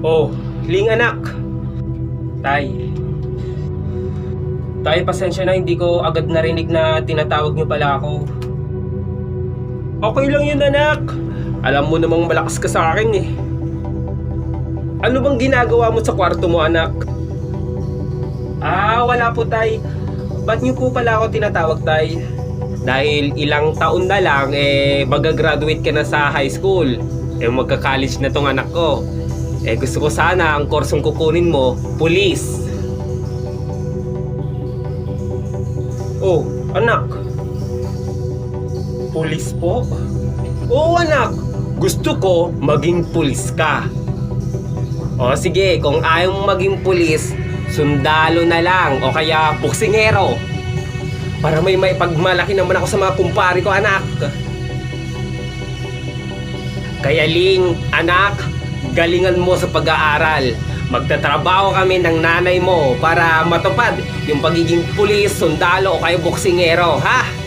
Oh, Ling anak. Tay. Tay, pasensya na, hindi ko agad narinig na tinatawag niyo pala ako. Okay lang yun anak. Alam mo namang malakas ka sa akin eh. Ano bang ginagawa mo sa kwarto mo anak? Wala po tay. Ba't niyo po pala ako tinatawag tay? Dahil ilang taon na lang magagraduate ka na sa high school. Magka-college na tong anak ko. Gusto ko sana ang kursong kukunin mo, pulis. Oh, anak. Pulis po? Oo anak, gusto ko maging pulis ka. O sige, kung ayaw mong maging pulis, sundalo na lang o kaya boksingero. Para may maipagmalaki naman ako sa mga kumpare ko anak. Kaya Ling, anak, galingan mo sa pag-aaral. Magtatrabaho kami ng nanay mo para matupad yung pagiging pulis, sundalo o kaya boksingero, ha?